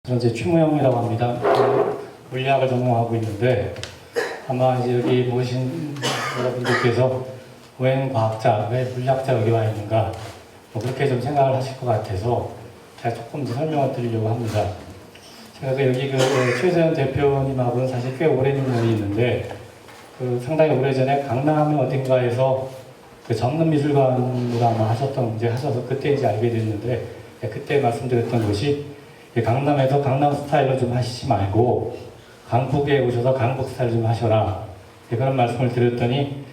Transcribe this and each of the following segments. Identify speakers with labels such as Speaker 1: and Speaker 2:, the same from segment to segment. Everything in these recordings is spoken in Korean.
Speaker 1: 저는 이제 최무영이라고 합니다. 물리학을 전공하고 있는데 아마 이제 여기 모신 여러분들께서 웬 과학자, 왜 물리학자 여기 와 있는가 그렇게 좀 생각을 하실 것 같아서 제가 조금 더 설명을 드리려고 합니다. 제가 여기 최재현 대표님하고는 사실 꽤 오랜 인연이 있는데 상당히 오래전에 강남 어딘가에서 전문미술관으로 아마 하셔서 그때 이제 알게 됐는데 그때 말씀드렸던 것이 강남에서 강남 스타일로 좀 하시지 말고 강북에 오셔서 강북 스타일 좀 하셔라. 그런 말씀을 드렸더니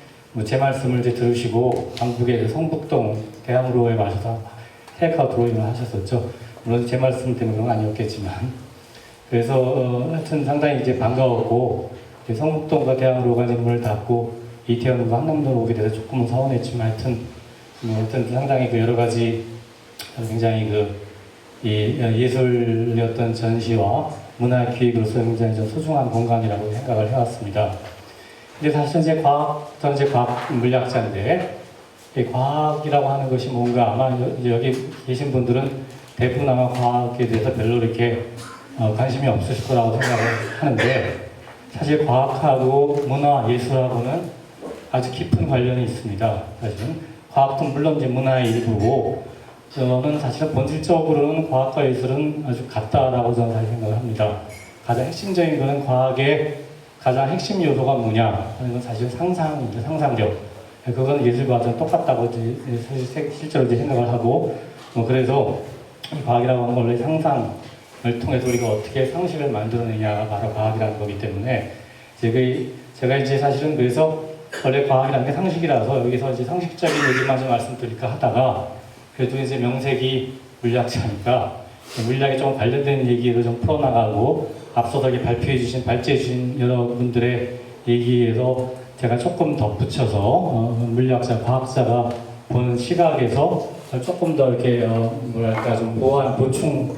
Speaker 1: 제 말씀을 이제 들으시고 강북의 성북동 대학로에 와셔서 테이크아웃 드로잉을 하셨었죠. 물론 제 말씀 때문은 아니었겠지만. 그래서 하여튼 상당히 이제 반가웠고 성북동과 대학로가 이제 문을 닫고 이태원과 한남동으로 오게 돼서 조금은 서운했지만 하여튼 상당히 여러 가지 굉장히 이 예술의 어떤 전시와 문화 기획으로서 굉장히 좀 소중한 공간이라고 생각을 해왔습니다. 근데 사실 저는 이제 과학 물리학자인데, 이 과학이라고 하는 것이 뭔가 아마 여기 계신 분들은 대부분 아마 과학에 대해서 별로 이렇게 관심이 없으실 거라고 생각을 하는데, 사실 과학하고 문화, 예술하고는 아주 깊은 관련이 있습니다. 사실은 과학도 물론 이제 문화의 일부고, 저는 사실은 본질적으로는 과학과 예술은 아주 같다라고 저는 사실 생각을 합니다. 가장 핵심적인 것은 과학의 가장 핵심 요소가 뭐냐 하는 건 사실 상상입니다. 상상력. 그건 예술과 좀 똑같다고 실제로 이제 생각을 하고, 그래서 이 과학이라고 하는 건 원래 상상을 통해서 우리가 어떻게 상식을 만들어내냐가 바로 과학이라는 거기 때문에 제가 이제 사실은 그래서 원래 과학이라는 게 상식이라서 여기서 이제 상식적인 얘기만 좀 말씀드릴까 하다가 그래도 이제 명색이 물리학자니까 물리학에 좀 관련된 얘기를 좀 풀어나가고 앞서서 발제해 주신 여러분들의 얘기에서 제가 조금 덧붙여서 물리학자, 과학자가 보는 시각에서 조금 더 이렇게 좀 보충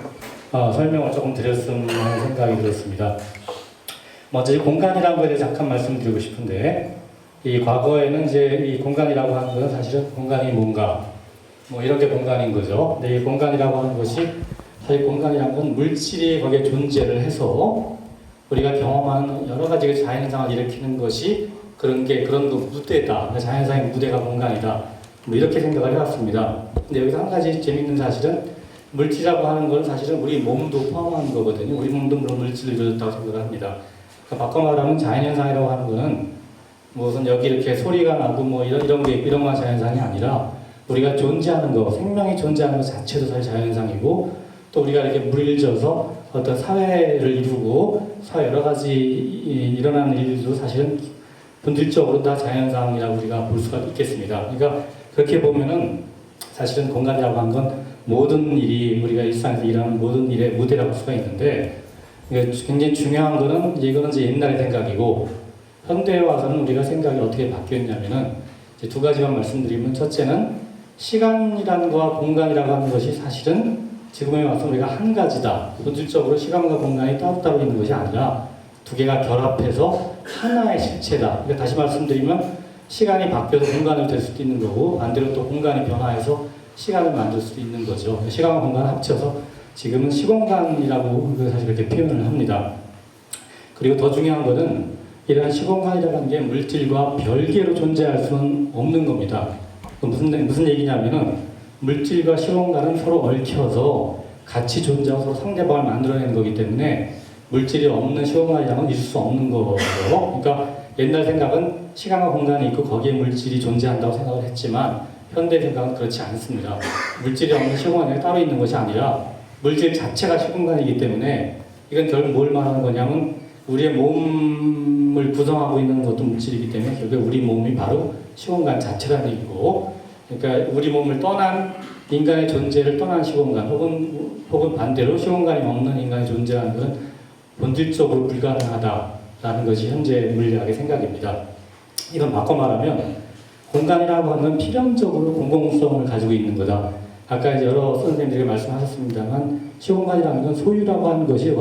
Speaker 1: 설명을 조금 드렸으면 하는 생각이 들었습니다. 먼저 이 공간이라는 거에 대해 잠깐 말씀드리고 싶은데, 이 과거에는 이제 이 공간이라고 하는 것은 사실은 공간이 뭔가 이런 게 공간인 거죠. 근데 이 공간이라고 하는 것이 사실 공간이라는 건 물질이 거기에 존재를 해서 우리가 경험하는 여러 가지 자연현상을 일으키는 것이 그런 무대다. 자연상의 무대가 공간이다. 이렇게 생각을 해왔습니다. 근데 여기서 한 가지 재밌는 사실은 물질이라고 하는 건 사실은 우리 몸도 포함하는 거거든요. 우리 몸도 물론 물질을 이루어졌다고 생각을 합니다. 그러니까 바꿔 말하면 자연현상이라고 하는 거는 무슨 여기 이렇게 소리가 나고 이런 건 자연현상이 아니라 우리가 존재하는 거, 생명이 존재하는 것 자체도 사실 자연현상이고, 또 우리가 이렇게 물질져서 어떤 사회를 이루고 여러 가지 일어나는 일들도 사실은 본질적으로 다 자연현상이라고 우리가 볼 수가 있겠습니다. 그러니까 그렇게 보면은 사실은 공간이라고 하는 건 모든 일이 우리가 일상에서 일하는 모든 일의 무대라고 볼 수가 있는데, 굉장히 중요한 거는 이거는 이제 옛날의 생각이고, 현대에 와서는 우리가 생각이 어떻게 바뀌었냐면은 이제 두 가지만 말씀드리면, 첫째는 시간이라는 것과 공간이라고 하는 것이 사실은 지금에 와서 우리가 한 가지다. 본질적으로 시간과 공간이 따로따로 있는 것이 아니라 두 개가 결합해서 하나의 실체다. 그러니까 다시 말씀드리면 시간이 바뀌어서 공간을 될 수도 있는 거고, 반대로 또 공간이 변화해서 시간을 만들 수도 있는 거죠. 시간과 공간을 합쳐서 지금은 시공간이라고 사실 그렇게 표현을 합니다. 그리고 더 중요한 것은 이러한 시공간이라는 게 물질과 별개로 존재할 수는 없는 겁니다. 무슨 얘기냐면은 물질과 시공간은 서로 얽혀서 같이 존재하고 서로 상대방을 만들어내는 거기 때문에 물질이 없는 시공간이라는 건 있을 수 없는 거죠. 그러니까 옛날 생각은 시간과 공간이 있고 거기에 물질이 존재한다고 생각을 했지만 현대 생각은 그렇지 않습니다. 물질이 없는 시공간이 따로 있는 것이 아니라 물질 자체가 시공간이기 때문에 이건 결국 뭘 말하는 거냐면 우리의 몸을 구성하고 있는 것도 물질이기 때문에 결국 우리 몸이 바로 시공간 자체라는 얘기고, 그러니까 우리 몸을 떠난 인간의 존재를 떠난 시공간 혹은 반대로 시공간이 없는 인간의 존재라는 것은 본질적으로 불가능하다라는 것이 현재 물리학의 생각입니다. 이건 바꿔 말하면 공간이라고 하는 건 필연적으로 공공성을 가지고 있는 거다. 아까 이제 여러 선생님들이 말씀하셨습니다만 시공간이라는 건 소유라고 하는 것이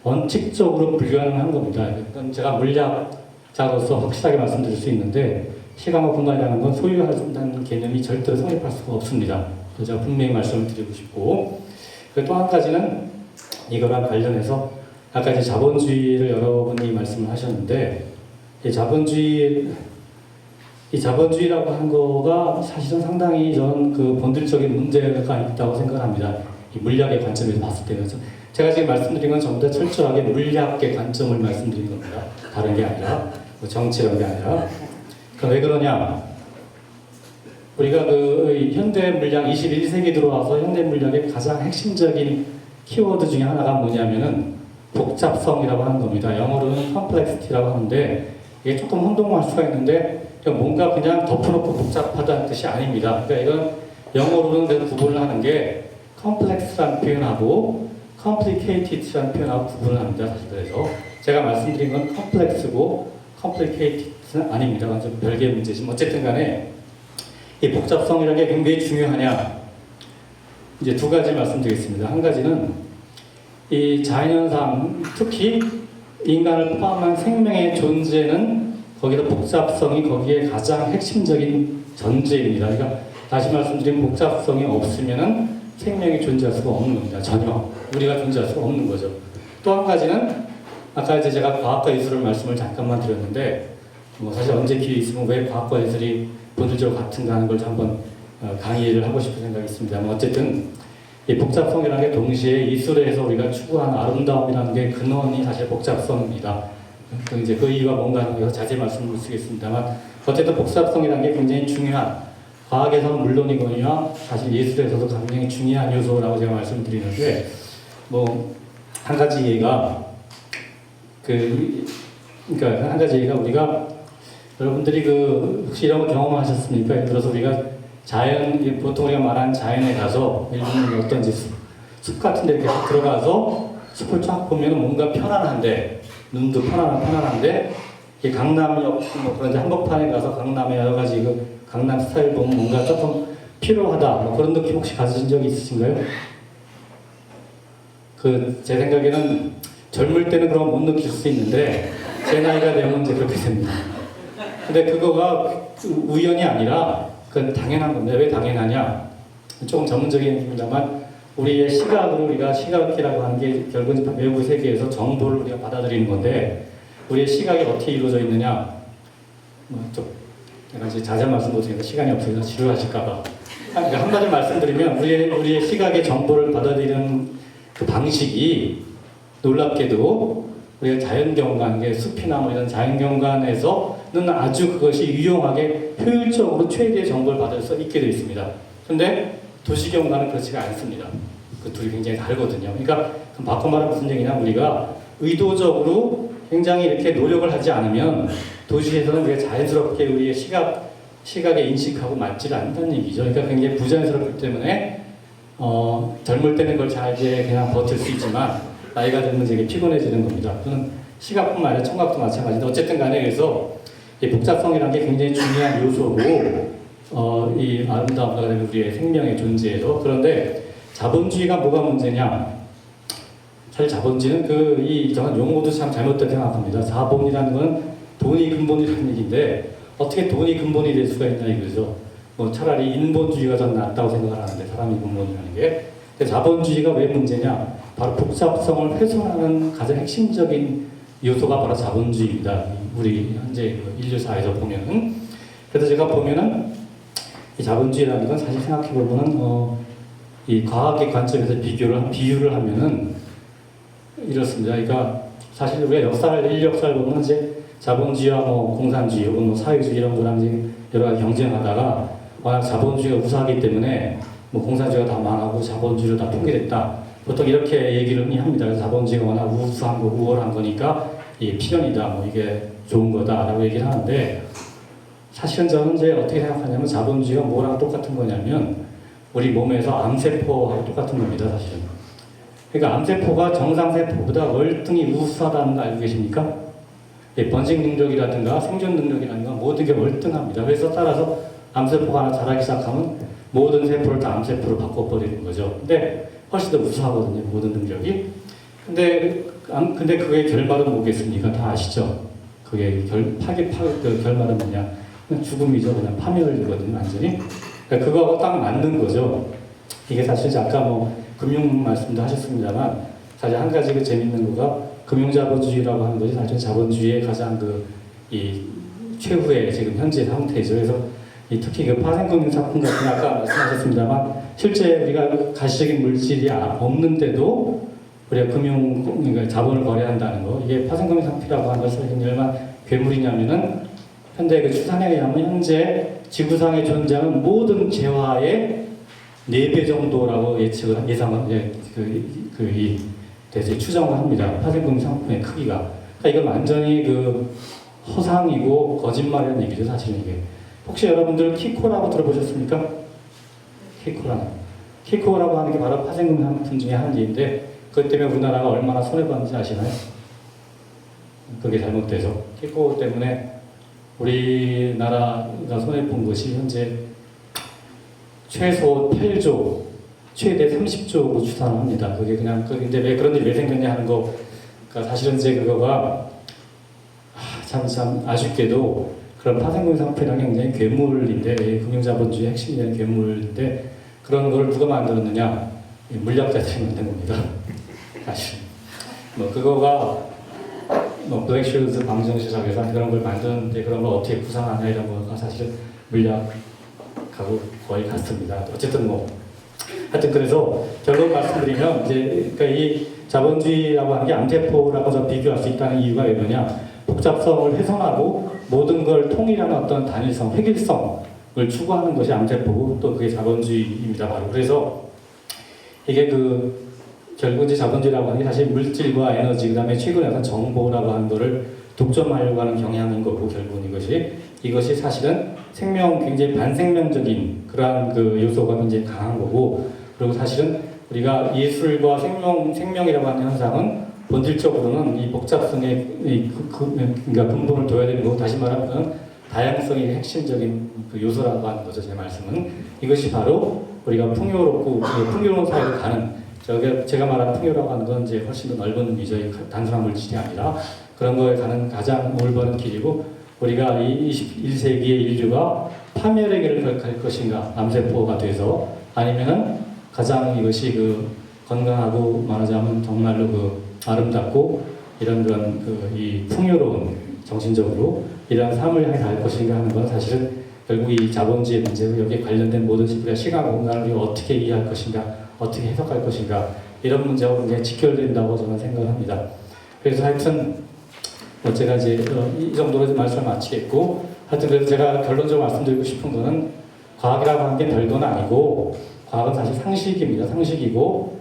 Speaker 1: 원칙적으로 불가능한 겁니다. 그러니까 제가 물리학자로서 확실하게 말씀드릴 수 있는데 시간과 공간이라는 건 소유한다는 개념이 절대로 성립할 수가 없습니다. 그래서 제가 분명히 말씀을 드리고 싶고, 또 한 가지는 이거랑 관련해서 아까 이제 자본주의를 여러분이 말씀을 하셨는데 이 자본주의라고 하는 거가 사실은 상당히 저는 그 본질적인 문제가 있다고 생각합니다. 이 물리학의 관점에서 봤을 때는 제가 지금 말씀드린 건 전부 다 철저하게 물리학의 관점을 말씀드린 겁니다. 다른 게 아니라 뭐 정치라는 게 아니라. 그럼 왜 그러냐? 우리가 그 현대 물리학 21세기 들어와서 현대 물리학의 가장 핵심적인 키워드 중에 하나가 뭐냐면은 복잡성이라고 하는 겁니다. 영어로는 complexity라고 하는데 이게 조금 혼동할 수가 있는데 뭔가 그냥 덮어놓고 복잡하다는 뜻이 아닙니다. 그러니까 이건 영어로는 그 구분을 하는 게 complex라는 표현하고 complicated라는 표현하고 구분을 합니다. 사실 그래서 제가 말씀드린 건 complex고 complicated는 아닙니다. 완전 별개의 문제지만 어쨌든 간에 이 복잡성이라는 게 굉장히 중요하냐? 이제 두 가지 말씀드리겠습니다. 한 가지는 이 자연현상, 특히 인간을 포함한 생명의 존재는 거기서 복잡성이 거기에 가장 핵심적인 전제입니다. 그러니까 다시 말씀드리면 복잡성이 없으면은 생명이 존재할 수가 없는 겁니다. 전혀 우리가 존재할 수가 없는 거죠. 또 한 가지는 아까 이제 제가 과학과 예술을 말씀을 잠깐만 드렸는데 뭐 사실 언제 기회 있으면 왜 과학과 예술이 본질적으로 같은가 하는 걸 한번 강의를 하고 싶은 생각이 있습니다. 어쨌든 이 복잡성이라는 게 동시에 예술에서 우리가 추구하는 아름다움이라는 게 근원이 사실 복잡성입니다. 이제 그 이유가 뭔가 하는 거 자세히 말씀을 드리겠습니다만 어쨌든 복잡성이라는 게 굉장히 중요한 과학에서는 물론이거니와 사실 예술에서도 굉장히 중요한 요소라고 제가 말씀드리는데 뭐 한 가지 얘기가 그러니까 한 가지 얘기가 우리가 여러분들이 그 혹시 이런 거 경험하셨습니까? 예를 들어서 우리가 보통 우리가 말하는 자연에 가서 일본 어떤 숲 같은 데 이렇게 들어가서 숲을 쫙 보면 뭔가 편안한데 눈도 편안한데 이게 강남역 뭐 그런 한복판에 가서 강남의 여러 가지 그 강남 스타일 보면 뭔가 조금 피로하다 뭐 그런 느낌 혹시 가지신 적이 있으신가요? 제 생각에는 젊을 때는 그럼 못 느낄 수 있는데 제 나이가 되면 이제 그렇게 됩니다. 근데 그거가 우연이 아니라 그건 당연한 겁니다. 왜 당연하냐? 조금 전문적인 얘기입니다만 우리의 시각으로 우리가 시각이라고 하는 게 결국은 외부 세계에서 정보를 우리가 받아들이는 건데 우리의 시각이 어떻게 이루어져 있느냐? 내가 이제 자세한 말씀 못드리니까 시간이 없어서 지루하실까봐. 그러니까 한마디로 말씀드리면 우리의 시각의 정보를 받아들이는 그 방식이 놀랍게도 우리가 자연경관, 숲이나 뭐 이런 자연경관에서는 아주 그것이 유용하게 효율적으로 최대의 정보를 받을 수 있게 되어 있습니다. 근데 도시경관은 그렇지가 않습니다. 그 둘이 굉장히 다르거든요. 그러니까 바꿔 말하면 무슨 얘기냐, 우리가 의도적으로 굉장히 이렇게 노력을 하지 않으면 도시에서는 우리가 자연스럽게 우리의 시각에 인식하고 맞지 않는다는 얘기죠. 그러니까 굉장히 부자연스럽기 때문에 젊을 때는 그걸 잘 이제 그냥 버틸 수 있지만 나이가 들면 되게 피곤해지는 겁니다. 그는 시각뿐만 아니라 청각도 마찬가지인데 어쨌든 간에 그래서 이 복잡성이라는 게 굉장히 중요한 요소고 이 아름다움과 우리의 생명의 존재에서. 그런데 자본주의가 뭐가 문제냐? 사실 자본주의는 저는 용어도 참 잘못됐다고 생각합니다. 자본이라는 건 돈이 근본이라는 얘기인데 어떻게 돈이 근본이 될 수가 있냐 이거죠. 뭐 차라리 인본주의가 더 낫다고 생각을 하는데 사람이 근본이라는 게. 근데 자본주의가 왜 문제냐? 바로 복잡성을 훼손하는 가장 핵심적인 요소가 바로 자본주의입니다. 우리 현재 인류사에서 보면은. 그래서 제가 보면은 이 자본주의라는 건 사실 생각해보면은 이 과학의 관점에서 비유를 하면은 이렇습니다. 그러니까 사실 우리가 인류 역사를 보면 이제 자본주의와 뭐 공산주의 혹은 뭐 사회주의 이런 거랑 이제 여러 가지 경쟁하다가 워낙 자본주의가 우세하기 때문에 뭐 공산주의가 다 망하고 자본주의로 다 통일했다. 보통 이렇게 얘기를 흔히 합니다. 그래서 자본주의가 워낙 우수한 거, 우월한 거니까 이게 필연이다, 뭐 이게 좋은 거다라고 얘기를 하는데 사실은 저는 이제 어떻게 생각하냐면 자본주의가 뭐랑 똑같은 거냐면 우리 몸에서 암세포하고 똑같은 겁니다, 사실은. 그러니까 암세포가 정상세포보다 월등히 우수하다는 거 알고 계십니까? 번식 능력이라든가 생존 능력이라든가 모든 게 월등합니다. 그래서 따라서 암세포가 하나 자라기 시작하면 모든 세포를 다 암세포로 바꿔버리는 거죠. 근데 훨씬 더 우수하거든요, 모든 능력이. 근데 그게 결말은 뭐겠습니까? 다 아시죠? 그게 결말은 뭐냐? 그냥 죽음이죠. 그냥 파멸을 주거든요, 완전히. 그러니까 그거하고 딱 맞는 거죠. 이게 사실 아까 뭐 금융 말씀도 하셨습니다만 사실 한 가지 그 재밌는 거가 금융자본주의라고 하는 것이 사실 자본주의의 가장 이 최후의 지금 현재 상태죠. 그래서 특히 그 파생금융상품 같은 아까 말씀하셨습니다만 실제 우리가 가시적인 물질이 없는데도 우리가 그러니까 자본을 거래한다는 거, 이게 파생금융상품이라고 하는 것은 얼마나 괴물이냐면은 현대 그 추산에 의하면 현재 지구상에 존재하는 모든 재화의 4배 정도라고 예상을 대체 추정을 합니다. 파생금융상품의 크기가. 그러니까 이건 완전히 그 허상이고 거짓말이라는 얘기죠, 사실은 이게. 혹시 여러분들 키코라고 들어보셨습니까? 키코라고 하는 게 바로 파생금 상품 중에 한 예인데 그것 때문에 우리나라가 얼마나 손해봤는지 아시나요? 그게 잘못돼서 키코 때문에 우리나라가 손해본 것이 현재 최소 8조, 최대 30조로 추산합니다. 그게 그냥 근데 왜 그런 일이 왜 생겼냐 하는 거, 그러니까 사실은 이제 그거가 참 아쉽게도 그런 파생금 상품이라는 게 굉장히 괴물인데, 금융자본주의 핵심이 되는 괴물인데 그런 걸 누가 만들었느냐? 물리학자들이 만든 겁니다. 사실 그거가 블랙쉴드 방정시설에서 그런 걸 만드는데 그런 걸 어떻게 구상하냐 이런 거가 사실은 물리학하고 거의 같습니다. 어쨌든 하여튼 그래서 결론 말씀드리면 이제 그러니까 이 자본주의라고 하는 게 암세포라고 비교할 수 있다는 이유가 왜 그러냐? 복잡성을 훼손하고 모든 걸 통일하는 어떤 단일성, 획일성을 추구하는 것이 암세포고 또 그게 자본주의입니다. 바로 그래서 이게 결국 이제 자본주의라고 하는 게 사실 물질과 에너지, 그 다음에 최근에 어떤 정보라고 하는 거를 독점하려고 하는 경향인 거고, 결국은 이것이 사실은 굉장히 반생명적인 그러한 요소가 굉장히 강한 거고, 그리고 사실은 우리가 예술과 생명이라고 하는 현상은 본질적으로는 이 복잡성의 그러니까 근본을 둬야 되는 거고, 다시 말하면 다양성이 핵심적인 요소라고 하는 거죠. 제 말씀은 이것이 바로 우리가 풍요로운 사회를 가는, 제가 말하는 풍요라고 하는 건 이제 훨씬 더 넓은 의미죠. 단순한 물질이 아니라 그런 거에 가는 가장 올바른 길이고, 우리가 이 21세기의 인류가 파멸의 길을 갈 것인가, 암세포가 돼서, 아니면은 가장 이것이 건강하고 말하자면 정말로 아름답고 이런 이 풍요로운 정신적으로 이런 삶을 향해 갈 것인가 하는 건 사실은 결국 이 자본주의 문제고 여기에 관련된 모든 우리가 시간 공간을 우리가 어떻게 이해할 것인가, 어떻게 해석할 것인가, 이런 문제하고 굉장히 직결된다고 저는 생각합니다. 그래서 하여튼 제가 이제 이 정도로 말씀을 마치겠고, 하여튼 그래서 제가 결론적으로 말씀드리고 싶은 거는 과학이라고 하는 게 별건 아니고, 과학은 사실 상식입니다. 상식이고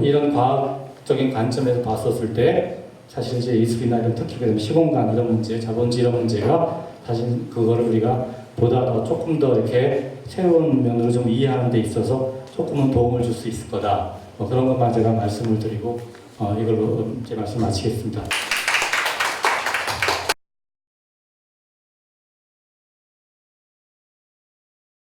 Speaker 1: 이런 과학적인 관점에서 봤었을 때 사실 이제 예술이나 이런 특히 시공간 이런 문제, 자본주의 이런 문제가 사실 그거를 우리가 보다 더 조금 더 이렇게 새로운 면으로 좀 이해하는 데 있어서 조금은 도움을 줄 수 있을 거다. 그런 것만 제가 말씀을 드리고 이걸로 제 말씀 마치겠습니다.